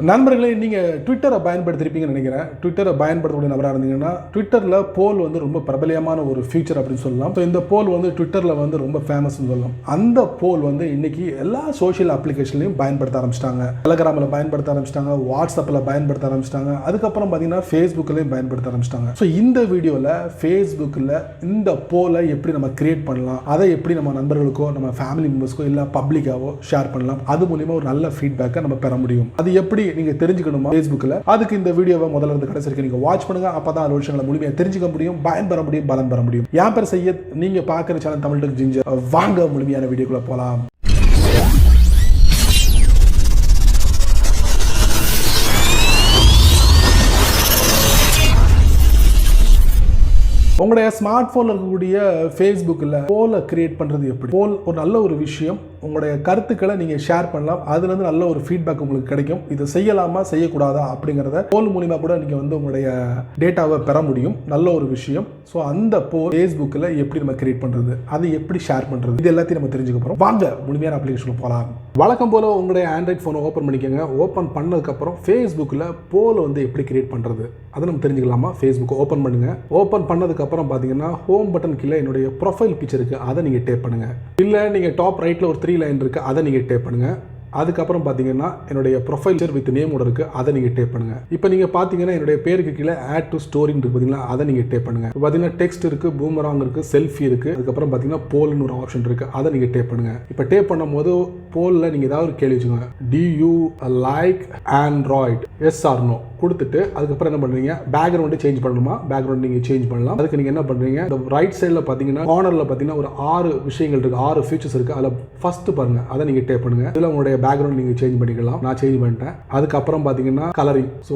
நண்பர்களே, நீங்கள் ட்விட்டரை பயன்படுத்திருப்பீங்கன்னு நினைக்கிறேன். ட்விட்டரை பயன்படுத்தக்கூடிய நபராக இருந்தீங்கன்னா, ட்விட்டரில் போல் வந்து ரொம்ப பிரபலியமான ஒரு ஃபீச்சர் அப்படின்னு சொல்லலாம். ஸோ இந்த போல் வந்து ட்விட்டரில் வந்து ரொம்ப ஃபேமஸ்ன்னு சொல்லலாம். அந்த போல் வந்து இன்னைக்கு எல்லா சோஷியல் அப்ளிகேஷன்லையும் பயன்படுத்த ஆரம்பிச்சிட்டாங்க. டெலகிராமில் பயன்படுத்த ஆரம்பிச்சிட்டாங்க, வாட்ஸ்அப்பில் பயன்படுத்த ஆரம்பிச்சிட்டாங்க, அதுக்கப்புறம் பார்த்தீங்கன்னா ஃபேஸ்புக்லையும் பயன்படுத்த ஆரம்பிச்சிட்டாங்க. ஸோ இந்த வீடியோவில் ஃபேஸ்புக்கில் இந்த போலை எப்படி நம்ம கிரியேட் பண்ணலாம், அதை எப்படி நம்ம நண்பர்களுக்கோ நம்ம ஃபேமிலி மெம்பர்ஸ்க்கோ இல்லை பப்ளிக்காவோ ஷேர் பண்ணலாம், அது மூலியமாக ஒரு நல்ல ஃபீட்பேக்கை நம்ம பெற முடியும். அது எப்படி நீங்க தெரிஞ்சுக்கணுமா Facebookல, அதுக்கு இந்த வீடியோவை முதல்ல இருந்து கடைசி வரைக்கும் நீங்க வாட்ச் பண்ணுங்க. அப்பதான் அந்த விஷயங்களை முழுமையாக தெரிஞ்சுக்க முடியும், பயன் பெற முடியும், பலன் பெற முடியும். என் பேர் சையத், நீங்க பார்க்குற சேனல் தமிழ் டெக் ஜிஞ்சர். வாங்க முழுமையான வீடியோக்குள்ள போலாம். உங்களுடைய ஸ்மார்ட் போன்ல இருக்கக்கூடிய ஃபேஸ்புக்கில் போலை கிரியேட் பண்ணுறது எப்படி? போல் ஒரு நல்ல ஒரு விஷயம். உங்களுடைய கருத்துக்களை நீங்கள் ஷேர் பண்ணலாம், அதுலேருந்து நல்ல ஒரு ஃபீட்பேக் உங்களுக்கு கிடைக்கும். இது செய்யலாமா செய்யக்கூடாதா அப்படிங்கிறத போல் மூலிமா கூட நீங்கள் வந்து உங்களுடைய டேட்டாவை பெற முடியும். நல்ல ஒரு விஷயம். ஸோ அந்த போல் ஃபேஸ்புக்கில் எப்படி நம்ம கிரியேட் பண்ணுறது, அது எப்படி ஷேர் பண்ணுறது, இது எல்லாத்தையும் நம்ம தெரிஞ்சுக்க போகிறோம். வாங்க முழுமையான அப்ளிகேஷன் போகலாம். வழக்கம் போல் உங்களுடைய ஆண்ட்ராய்ட் ஃபோனை ஓப்பன் பண்ணிக்கோங்க. ஓப்பன் பண்ணதுக்கப்புறம் ஃபேஸ்புக்கில் போல் வந்து எப்படி கிரியேட் பண்ணுறது அதை நம்ம தெரிஞ்சுக்கலாமா? ஃபேஸ்புக் ஓப்பன் பண்ணுங்கள். ஓப்பன் பண்ணதுக்கப்புறம் பார்த்தீங்கன்னா ஹோம் பட்டன் கீழே என்னுடைய ப்ரொஃபைல் பிக்சர் இருக்குது, அதை நீங்கள் டேப் பண்ணுங்கள். இல்லை நீங்கள் டாப் ரைட்டில் ஒரு 3 லைன் இருக்குது, அதை நீங்கள் டேப் பண்ணுங்கள். அதுக்கப்புறம் பார்த்தீங்கன்னா என்னுடைய ப்ரொஃபைல் பிக்சர் வித் நேமோட இருக்குது, அதை நீங்கள் டேப் பண்ணுங்கள். இப்போ நீங்கள் பார்த்தீங்கன்னா என்னுடைய பேருக்கு கீழே ஆட் டு ஸ்டோரின்னு இருக்குது பார்த்தீங்களா, அதை நீங்கள் டேப் பண்ணுங்கள். இப்போ பார்த்தீங்கன்னா டெக்ஸ்ட் இருக்குது, பூமராங் இருக்குது, செல்ஃபி இருக்குது, அதுக்கப்புறம் பார்த்தீங்கன்னா போல்னு ஒரு ஆப்ஷன் இருக்குது, அதை நீங்கள் டேப் பண்ணுங்கள். இப்போ டேப் பண்ணும்போது போலில் நீங்கள் ஏதாவது ஒரு கேள்வி வச்சுக்கோங்க. Do you like Android, yes or no கொடுத்துட்டு அதுக்கப்புறம் என்ன பண்ணுறீங்க, பேக்ரவுண்டு சேஞ்ச் பண்ணணுமா, பேக்ரவுண்ட் நீங்கள் சேஞ்ச் பண்ணலாம். அதுக்கு நீங்கள் என்ன பண்ணுறீங்க, இந்த ரைட் சைடில் பார்த்தீங்கன்னா கார்னரில் பார்த்தீங்கன்னா ஒரு 6 விஷயங்கள் இருக்குது, 6 ஃபீச்சர்ஸ் இருக்குது. அதில் ஃபஸ்ட்டு பாருங்கள், அதை நீங்கள் டேப் பண்ணுங்கள். இதில் உங்களுடைய பேக்ரவுண்ட் நீங்கள் சேஞ்ச் பண்ணிக்கலாம். நான் சேஞ்ச் பண்ணிட்டேன். அதுக்கப்புறம் பார்த்தீங்கன்னா கலரிங். ஸோ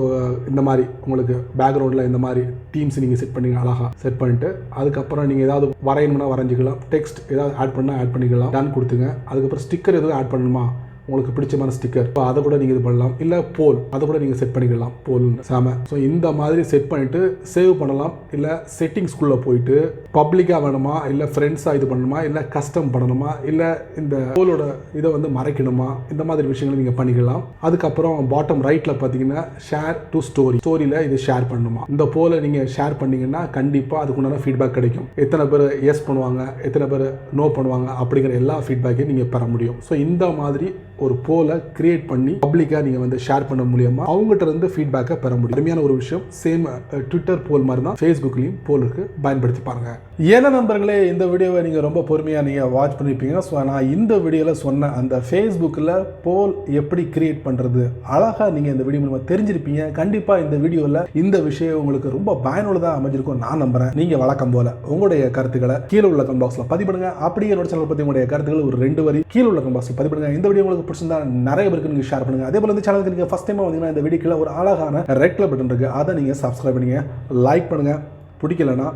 இந்த மாதிரி உங்களுக்கு பேக்ரவுண்டில் இந்த மாதிரி தீம்ஸ் நீங்கள் செட் பண்ணிங்க, அழகாக செட் பண்ணிட்டு அதுக்கப்புறம் நீங்கள் ஏதாவது வரையணும்னா வரைஞ்சிக்கலாம், டெக்ஸ்ட் ஏதாவது ஆட் பண்ணால் ஆட் பண்ணிக்கலாம், டன் கொடுத்துங்க. அதுக்கப்புறம் ஸ்டிக்கர் எதுவும் ஆட் பண்ணணுமா, உங்களுக்கு பிடிச்சமான ஸ்டிக்கர், இப்போ அதை கூட நீங்கள் இது பண்ணலாம். இல்லை போல், அதை கூட நீங்கள் செட் பண்ணிக்கலாம். போல்னு சாம. ஸோ இந்த மாதிரி செட் பண்ணிவிட்டு சேவ் பண்ணலாம். இல்லை செட்டிங்ஸ்குள்ளே போயிட்டு பப்ளிக்காக வேணுமா, இல்லை ஃப்ரெண்ட்ஸாக இது பண்ணணுமா, இல்லை கஸ்டம் பண்ணணுமா, இல்லை இந்த போலோட இதை வந்து மறைக்கணுமா, இந்த மாதிரி விஷயங்களை நீங்கள் பண்ணிக்கலாம். அதுக்கப்புறம் பாட்டம் ரைட்டில் பார்த்தீங்கன்னா ஷேர் டு ஸ்டோரி, ஸ்டோரியில் இது ஷேர் பண்ணணுமா. இந்த போலை நீங்கள் ஷேர் பண்ணிங்கன்னா கண்டிப்பாக அதுக்குண்டான ஃபீட்பேக் கிடைக்கும். எத்தனை பேர் எஸ் பண்ணுவாங்க, எத்தனை பேர் நோ பண்ணுவாங்க அப்படிங்கிற எல்லா ஃபீட்பேக்கையும் நீங்கள் பெற முடியும். ஸோ இந்த மாதிரி ஒரு போலை கிரியேட் பண்ணி பப்ளிக்காக நீங்கள் வந்து ஷேர் பண்ண மூலியமா அவங்ககிட்ட இருந்து ஃபீட்பேக்கை பெற முடியும். அருமையான ஒரு விஷயம். சேம் ட்விட்டர் போல் மாதிரி தான் ஃபேஸ்புக்லையும் போலுக்கு பயன்படுத்தி பாருங்க. ஏன்னா நண்பர்களே, இந்த வீடியோவை நீங்கள் ரொம்ப பொறுமையாக நீங்கள் வாட்ச் பண்ணியிருப்பீங்க. ஸோ நான் இந்த வீடியோவில் சொன்ன அந்த ஃபேஸ்புக்கில் போல் எப்படி கிரியேட் பண்ணுறது அழகாக நீங்கள் இந்த வீடியோ மூலமாக தெரிஞ்சிருப்பீங்க. கண்டிப்பாக இந்த வீடியோவில் இந்த விஷயம் உங்களுக்கு ரொம்ப பயனுள்ளதாக அமைஞ்சிருக்கும் நான் நம்புகிறேன். நீங்கள் வழக்கம் போல உங்களுடைய கருத்துக்களை கீழே உள்ள கமெண்ட் பாக்ஸில் பதிவு பண்ணுங்க. அப்படியே என்னோட சேனல் பற்றி உங்களுடைய கருத்துக்களை ஒரு 2 வரி கீழே உள்ள கமெண்ட் பாக்ஸில் பதிவு பண்ணுங்க. இந்த வீடியோ உங்களுக்கு பிடிச்சிருந்தா நிறைய பேருக்கு நீங்கள் ஷேர் பண்ணுங்க. அதே போல இந்த சேனலுக்கு நீங்கள் ஃபர்ஸ்ட் டைம் வந்தீங்கன்னா இந்த வீடியோக்குள்ள ஒரு அழகான ரெட் கலர் பட்டன் இருக்குது, அதை நீங்கள் சப்ஸ்கிரைப் பண்ணுங்க, லைக் பண்ணுங்க, பிடிக்கலன்னா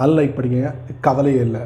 அன்லைக் பண்ணிக்கங்க, கவலையே இல்லை.